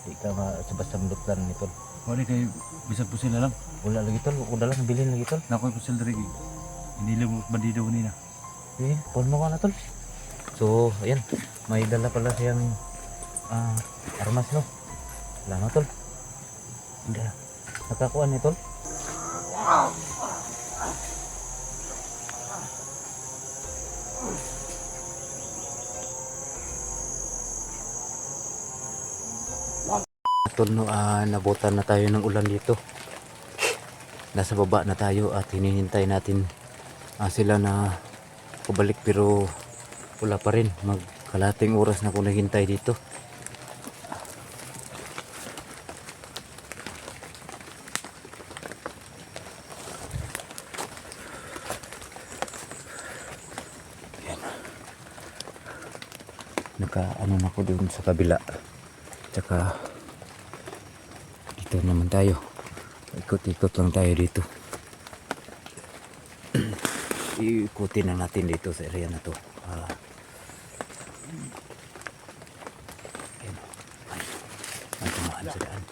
Di ka masabas-sambutan ni tol. Wala kay bisag po sila lang. Wala lagi tol, uda lang bilhin lagi tol. Nakoy po sila diri. Hindi lang bandido ni na. Eh, puno ka na tol. So, ayan, may dala pala siyang armas no. Salamat tol. Hindi. Nakakuha ni tol. Tol no, nabutan na tayo ng ulan dito. Nasa baba na tayo at hinihintay natin sila na pabalik pero wala pa rin. Magkalating oras na ako naghintay dito. Naka-ano na ako doon sa kabila. Tsaka dito naman tayo. Ikot-ikot lang tayo dito. Ikutin na natin dito sa area na to. Ayan. Ay tumaan sa daan.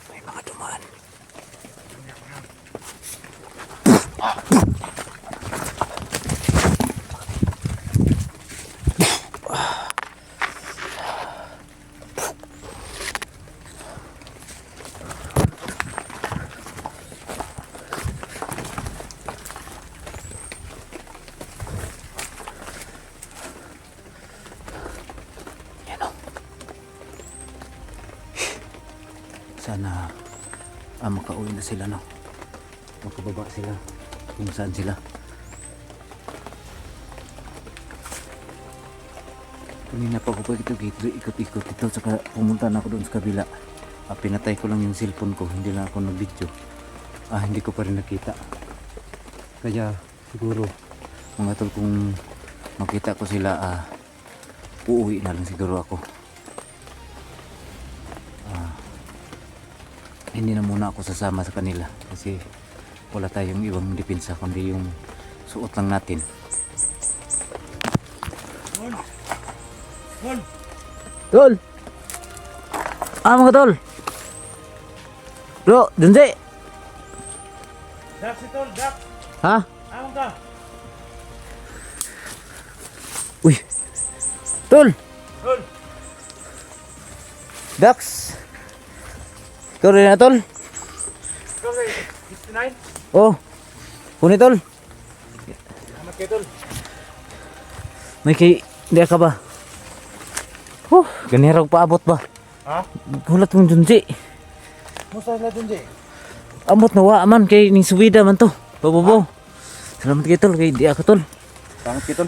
May mga dumaan. Sana makauwi na sila no. Makababa sila kung saan sila. Kanina pa ako pa ikot-ikot ito saka pumunta na ako doon sa kabila. Pinatay ko lang yung cellphone ko, hindi lang ako nag-video. Hindi ko pa rin nakita. Kaya siguro mga tol kung makita ko sila uuwi na lang siguro ako. Hindi na muna ako sasama sa kanila kasi wala tayong ibang depensa kundi yung suot lang natin. Tol! Mga tol! Bro, Dunsi! Dak si tol, dak. Ha? Amon ka. Uy! Tol! Tol. Dax! Ikaw rin na tol? Ikaw kay 69. Oh! Kuni tol! Amat kay tol. May kay... Hindi ka ba? Ganira ko paabot ba? Ha? Gulat mong Dunsi. Musta sila dun, Jay? Amot na wa man kay ning suwida man to. Bababaw. Salamat kay tol kay di ako tol. Salamat kay tol.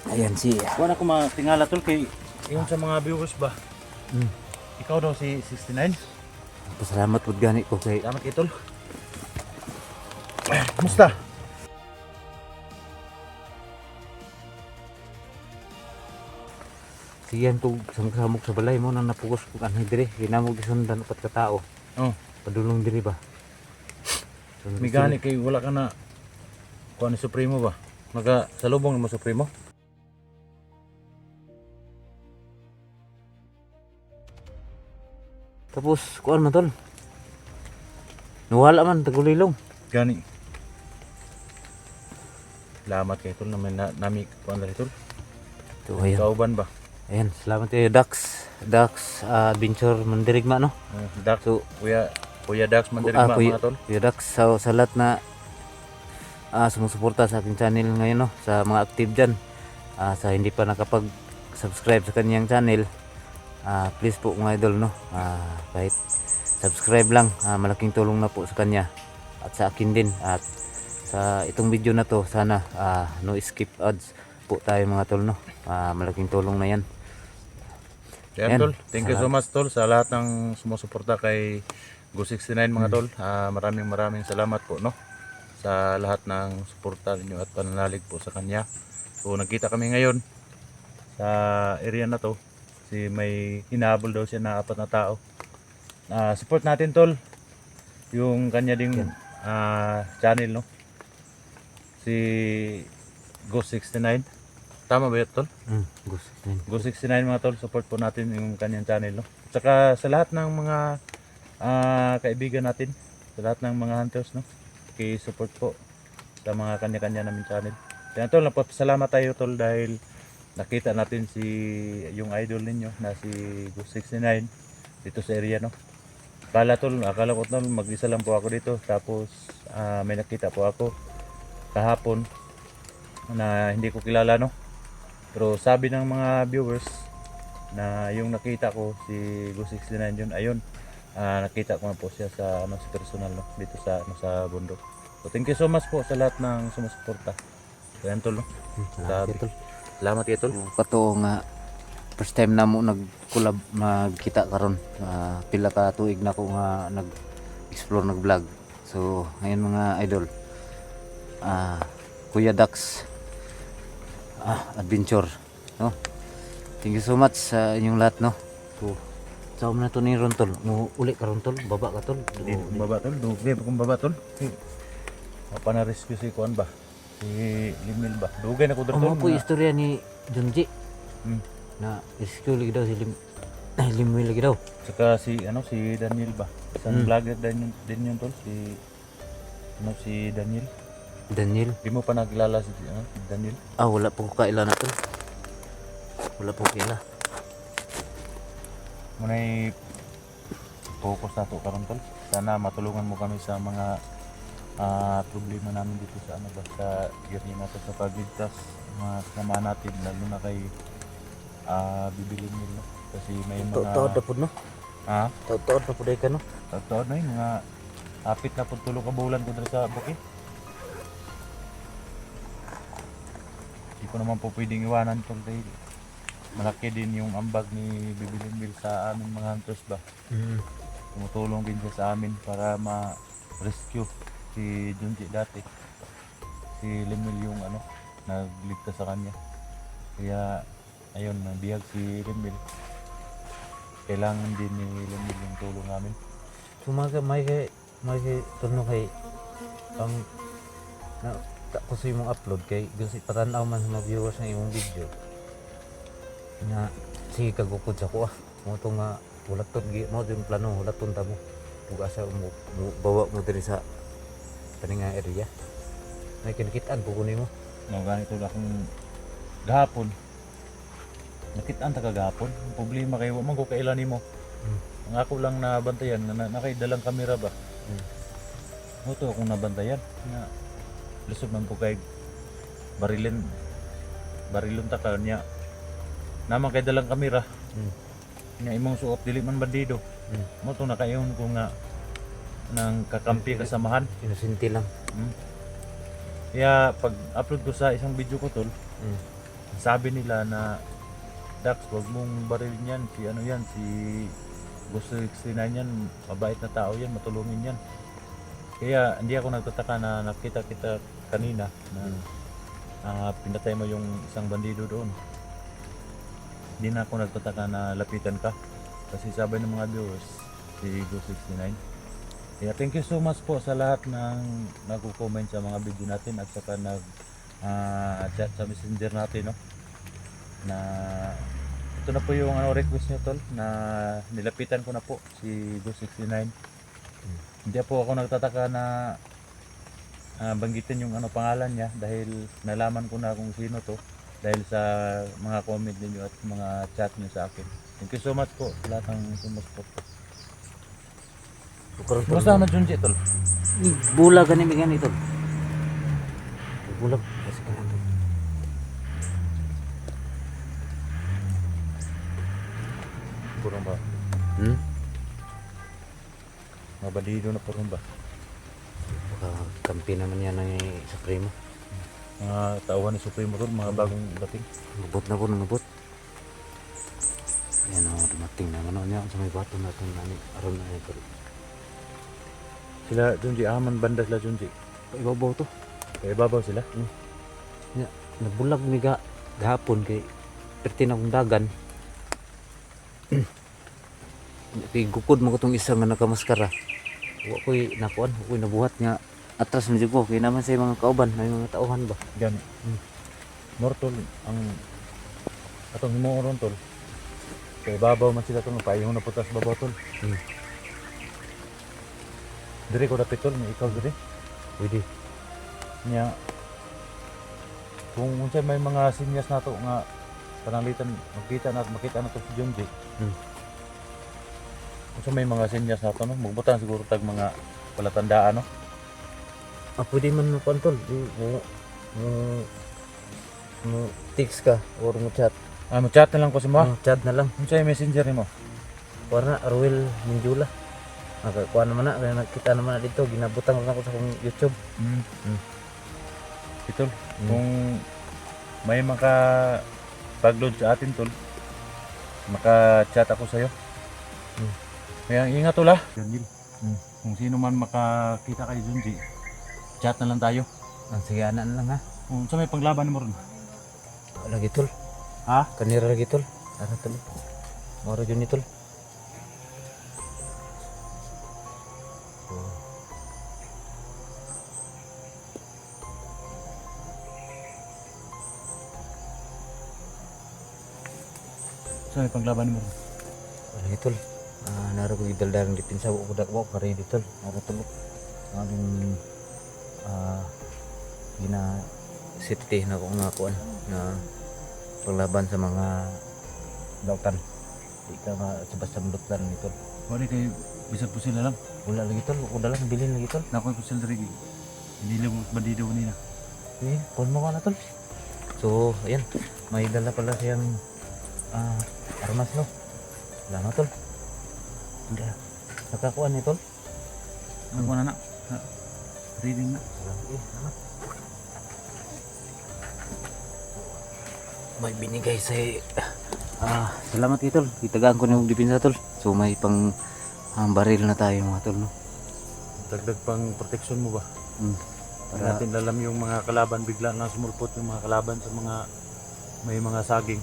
Ayan si... Wala ko matingala tol kay yung sa mga viewers ba? Ikaw daw si 69. Pasalamat pud gani ko kay... Salamat kay tol. Musta? Siyan ko samok sa balay mo nang napugos ko kanhi dire. Ginamog gisundan upat ka tao. Oh, Padulong diri ba? So, may gani kay wala ka na kuha ni Supremo ba? Maga salubong mo Supremo? Tapos kuan man tol. Nawala man tagulilong. Gani. Salamat kay tol na may nami kuha na tol. So ayan. Kauban ba? Ayan, salamat kayo Dax. Dax Adventure Mandirigma no. Dax, So Kuya Dax Mandirigma mga tol. Kuya Dax sa lahat na sumusuporta sa aking channel ngayon no, sa mga active dyan, sa hindi pa nakapag-subscribe sa kanyang channel, please po mga idol no, kahit subscribe lang, malaking tulong na po sa kanya at sa akin din. At sa itong video na to sana no skip ads po tayo mga tol no, malaking tulong na yan. Yan tol, thank you so much tol sa lahat ng sumusuporta kay Go69 mga tol. Maraming salamat po no sa lahat ng suporta niyo at pananalig po sa kanya. So nagkita kami ngayon sa area na to. May hinahabol daw siya na 4 na tao. Support natin tol. yung kanya ding channel, no? Si Go69. Tama ba yun, tol? Gusto din. Go69 mga tol, support po natin yung kanyang channel, no? Tsaka sa lahat ng mga kaibigan natin, sa lahat ng mga hunters, no? I-support po sa mga kanya-kanya namin channel. Kaya tol, napapasalamat tayo tol dahil nakita natin yung idol ninyo na si Go69 dito sa area, no? Akala ko tol, mag-isa lang po ako dito. Tapos may nakita po ako kahapon na hindi ko kilala, no? Pero sabi ng mga viewers na yung nakita ko si Go69 yun, ayun. Nakita ko na po siya sa sa personal, no? Dito sa sa bundok. So thank you so much po sa lahat ng sumusuporta. Kaya tol, no? Salamat tol. Salamat kayo tol. Kato nga first time na mo nag-collab magkita karon. Pila ka tuig na ko nga nag-explore nag-vlog. So ngayon mga idol, Kuya Dax adventure, no? Thank you so much sa inyong lahat, no? So sa na to ni Rontol, mo uli ka Rontol, baba ka tol. Baba tol, dugay pa kung baba tol. Apa na rescue si Kuan ba? Si Limil ba? Dugay na ko dito. Ano po istorya ni Junji? Hmm. Na rescue lagi daw si Limil lagi daw. Saka si si Daniel ba? Isang vlogger din yun tol, si Daniel. Daniel. Di mo pa nakilala si Daniel? Wala po ko kaila na tol. Wala po kaila. Muna'y focus na to karon tol. Sana matulungan mo kami sa mga problema namin dito sa sa journey natin sa pagligtas mga kasama natin, lalo na kay bibilin nila kasi may mga Taod na po no? Taod na po day ka no? taon na yun, mga hapit na po tulong ka bulan ko dito sa bukid. Hindi ko naman po pwedeng iwanan tol dahil malaki din yung ambag ni Bibilin Bill sa amin mga hunters ba. Tumutulong din siya sa amin para ma-rescue si Junji dati. Si Lemil yung nagligtas sa kanya. Kaya ayun, nabihag si Lemil. Kailangan din ni Lemil yung tulong namin. Sumaga may kay tuno kay ang na tapos yung upload kay gusto patanaw man sa mga viewers ng imong video na sige kagukod sa kuha mo to nga ulaton mo yung plano ulaton ta mo ug asa mo bawa mo diri sa kaning area may kinikitaan po kunin mo Ganito na akong gahapon. Nakitaan ta kagahapon. Ang problema kay wa man ko kailan nimo. Ang ako lang nabantayan na nakaidalang kamera ba. Moto akong nabantayan na lusog man po kay barilon ta niya naman kay dalang kamera. Nga imong suot dili man bandido. Mo to nakayon ko nga nang kakampi kasamahan. inusinti lang. Kaya pag upload ko sa isang video ko tol, sabi nila na Dax, wag mong barilin yan, si Gusto 69 yan, mabait na tao yan, matulungin yan. Kaya hindi ako nagtataka na nakita kita kanina na pinatay mo yung isang bandido doon. Hindi na ako nagtataka na lapitan ka kasi sabi ng mga viewers si Go69. Kaya thank you so much po sa lahat ng nagko-comment sa mga video natin at saka chat sa messenger natin, no? Na ito na po yung request niyo tol na nilapitan ko na po si Go69. Hindi po ako nagtataka na banggitin yung pangalan niya dahil nalaman ko na kung sino to dahil sa mga comment niyo at mga chat niyo sa akin. Thank you so much po sa lahat ng sumusuporta. Kumusta naman Junji tol? Bulag gani mi gani tol. Bulag kasi kanan tol. Purong ba? Mga bandido na purong ba? Baka kampi naman yan ng Supremo. Mga tauhan ni Supremo tol, mga bagong dating. Ngabot na po, ngabot. Ayan o, dumating naman o niya sa may bato natin nani. Aron na ito. Sila Junji, aman banda sila Junji. Ibabaw to. Kaya ibabaw sila? Nabulag mi gahapon kay perti na akong dagan. Kay gukod mo ko itong isa nga nakamaskara. wa ko'y nakuan, wa ko'y nabuhat nga atras na jud ko kay naman sa mga kauban, may mga tauhan ba. Gani. More tol ang atong himuon tol. Kay babaw man sila tol, paayong na putas babaw tol. Dire ko dapit tol, nga ikaw dire. Pwede. Nya kung unsay may mga sinyas nato nga pananglitan makita na to si Junji. Kung may mga sinyas nato no, magbutan siguro tag mga palatandaan no. Pwede man mo kuan tol, mo text ka or mo chat. Mo chat na lang ko si mo. Chat na lang. Unsay messenger nimo? Kuan na Ruel Minjula. Kuan naman na, kaya nakita naman na dito, ginabutang lang ako sa akong YouTube. Tol, kung may maka pag-load sa atin tol, maka-chat ako sa'yo. Kaya ingat tol ha. Kung sino man makakita kay Junji, chat na lang tayo. Sige, anan lang ha. Kung sa may panglaban mo ron. Lagi tol. Ha? Kanira lagi tol. Ano tol? Moro yun ni tol. Sa may panglaban mo ron. Lagi tol. Naro ko gidaldaran di pinsa ko dak wa pare di tol. Naro tol. Aming gina safety na ko nga kuan na paglaban sa mga dautan. Di ka basta muduktan ni tol. Wala kay bisag po sila lang. Wala lagi tol, ko dalang bilin lagi tol. Nakoy po sila diri. Hindi lang bandido nila. Pon mo ka na tol. So, ayan, may dala pala siyang armas no. Wala na tol. Hindi. Nakakuan ni tol. Ano na na? Reading na. Salamat. May binigay sa salamat kay tol. Itagaan ko ng dipinsa tol. So may pang baril na tayo mga tol no. Dagdag pang protection mo ba? Para natin alam yung mga kalaban bigla na sumulpot yung mga kalaban sa mga may mga saging.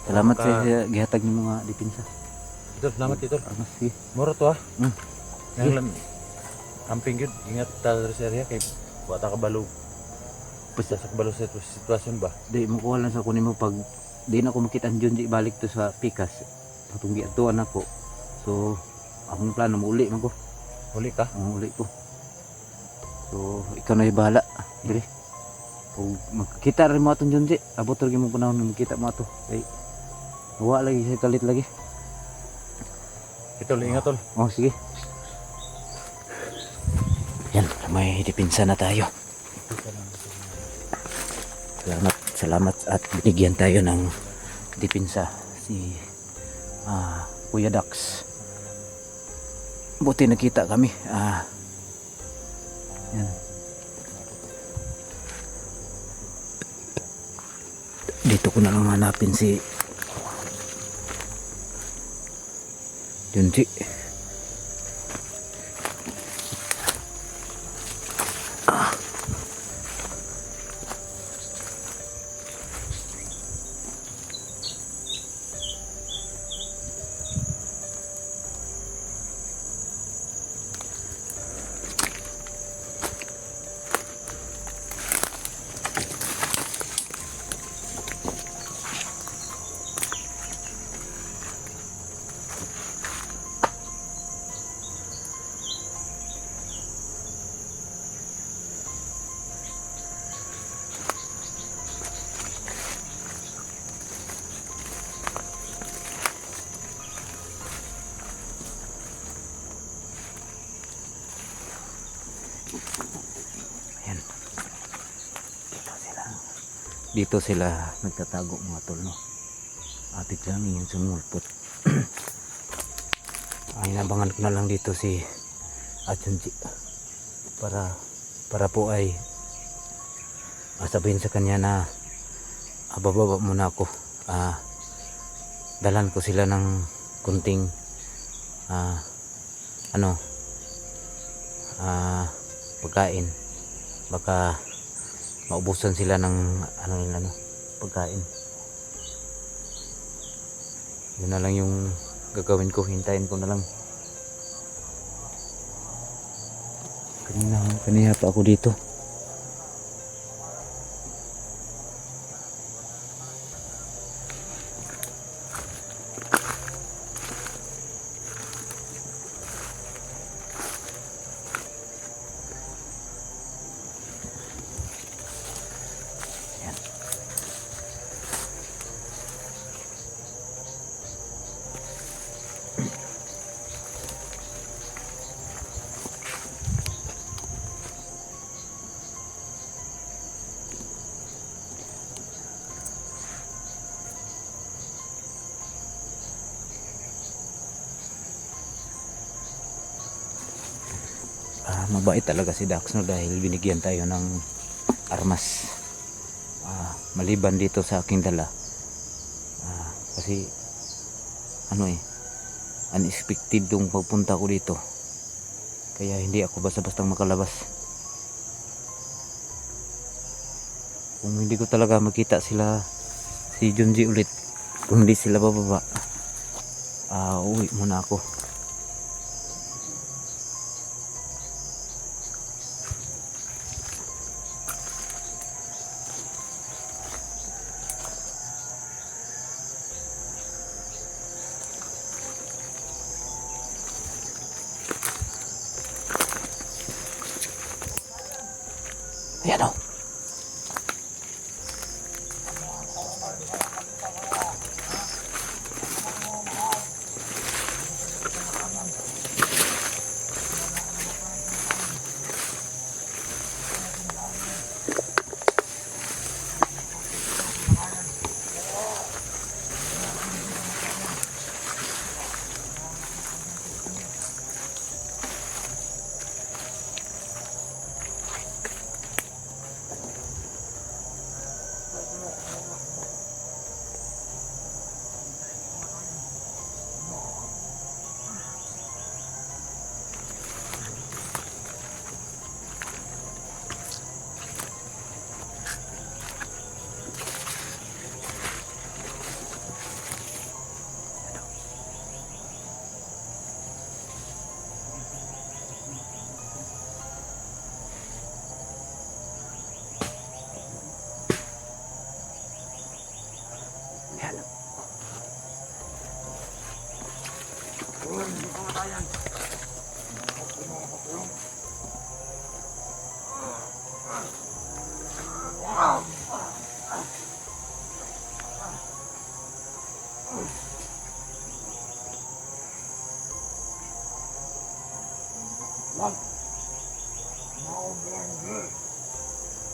Salamat sa gihatag ng mga dipinsa. Ito, salamat ito. Armas sige. Moro to ha. Sige. Lang camping yun. Ingat ta sa area kay wata ka balog. Basta sa kabalo sa sitwasyon ba? Di mo kuha lang sa kunin mo pag di na ako makita ang Junji balik to sa Pikas. Atong giatuan ako. So akong plano mauli man ko. Huli ka? Uli ko. So ikaw na bahala. Dire. Kung magkita rin mo atong Junji, abot rin mo panahon na magkita mo ato. Kay huwa lagi sa kalit lagi. Ito, ingat tol. Sige. Yan, may dipinsa na tayo. Salamat at binigyan tayo ng dipinsa si Kuya Dax. Buti nakita kami. Yan. Dito ko na lang hanapin si Junji. Dito sila nagtatago mga tol no. Atik lang yung sumulpot. Ay nabangan ko na lang dito si Junji para po ay sabihin sa kanya na bababa muna ako. Dalan ko sila ng kunting pagkain. Baka maubusan sila ng pagkain. Yun na lang yung gagawin ko, hintayin ko na lang. Kanina pa ako dito. Yan. Mabait talaga si Dax, no, dahil binigyan tayo ng armas, maliban dito sa aking dala, kasi unexpected yung pagpunta ko dito, kaya hindi ako basta-bastang makalabas. Kung hindi ko talaga makita si Junji ulit, kung hindi sila bababa, uwi muna ako. Ayan o.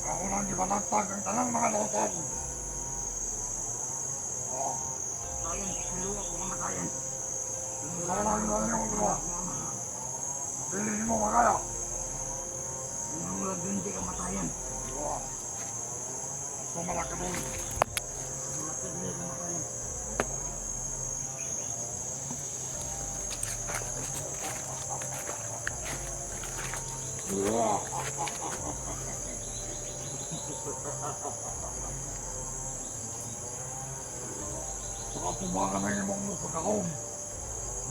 Ako lang ibanagtag ang tanang mga loton. Kayan, sinuwa ko mga kayan. Kaya lang yung mga ulo. Piliin mo makaya. Yung mga hindi ka matayan. Sumalak ka doon. Piliin ka matayan. Saka pumakan ng imong mo pagkakaon.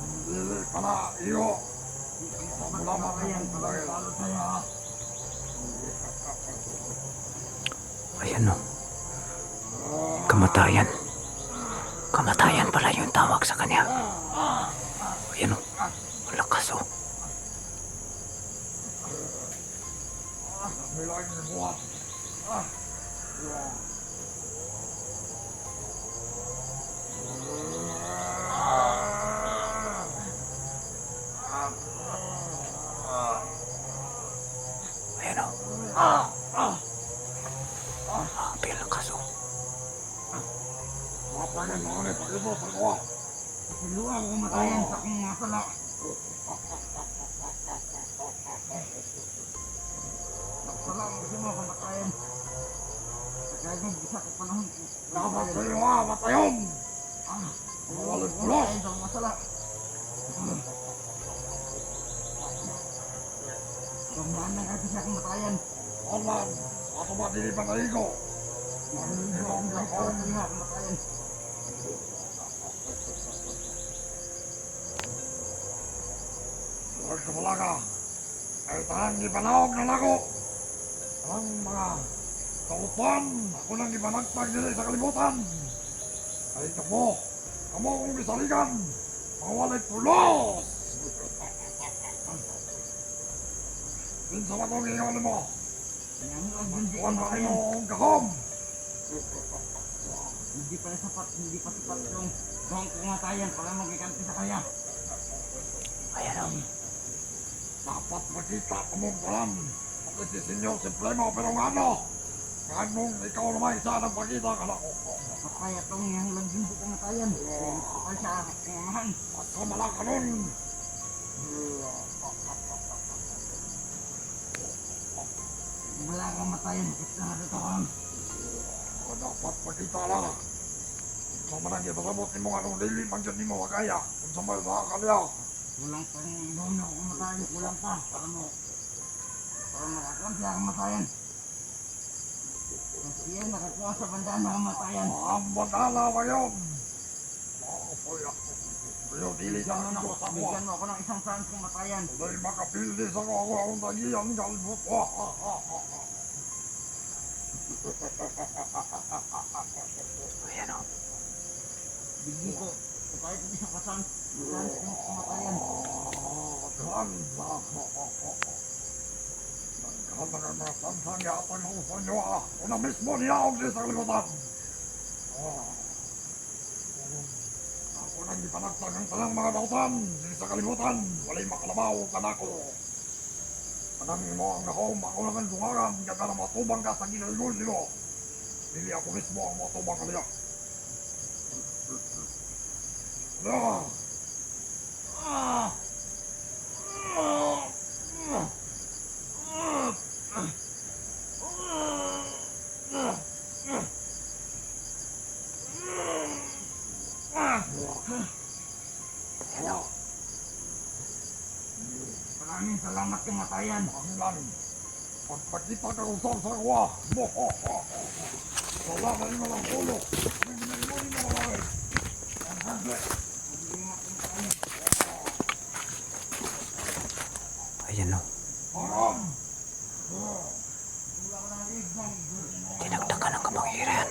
Hindi ka na iyo. Mula makayan talaga. Ayan o. Kamatayan. Kamatayan pala yung tawag sa kanya. Ayan o. Malakas o. May lagi ng buhat. Ayan o. Lakas o. Mapagan mo ulit. Pag-ibo, pag-uwa. Siluwa ko matayan sa kong masala. Nagsala ang gusto mo kamatayan. Kaya din, bisa ko panahon. Dapat kayo nga, matayon! Mawalag pulos! Sa masala. Pagmaan na kasi siya kong matayan. Alam, ako ba dilipan na iko? Mahihiyo ang gagawin niya kong matayan. Huwag ka malaga. ay tanang ipanawag na nako. Ang mga kautan, ako nang ipanagpag nila sa kalibutan. Ay kamo kong bisaligan, mga walay pulos. Pinsa ba itong iyon mo? Buwan ba kayo ang kahom? Hindi pa sapat yung gawang kumatayan para magiganti sa kanya. Ayan o. Dapat makita ko mong palam. Bakit si Senyor Supremo pero nga ano? Kahit mong ikaw naman isa ng pakita ka na ko. Kaya itong yung hindi kumatayan. Kaya siya kumahan. Basta malaka nun. Wala kang matayan. Bakit na natutukan? Dapat makita lang. Kung manang ipasabot ni mo anong dili man dyan ni mo magaya. Kung sa may makakaliya. Kulang pa yung ibang na kumatayan. Kulang pa. Para makakuha siya kumatayan. Kasi yan nakakuha sa bandaan na kumatayan. Ang badala ba yun? Kuya. Kuya, dili na ako sa kuha. Bigyan mo ako ng isang chance kumatayan. Dahil makapildi sa ako akong tagiyan galbot. Ayan o. Bigyan ko. Kahit hindi siya chance kung kumatayan. Nagkahalaga na sansang yata ng usan nyo ah. Una mismo niyaog din sa kalimutan. Ako nang ipanagtag ng talang mga dautan. Di sa kalimutan. Walay makalabaw ka na ko. Anang mo ang nahom. Ako lang ang dungaran. Kaya na matubang ka sa ginulgul nyo. Dili ako mismo ang matubang ka niya. Maraming salamat kumatayan. Pangilan, pagpagkita ka usap sa kuwa. Wala na rin malang ulo. Hindi na rin mo rin malalaki. Ang hanggang. Ayan o. Parang. Dinagdagan ng kapangyarihan.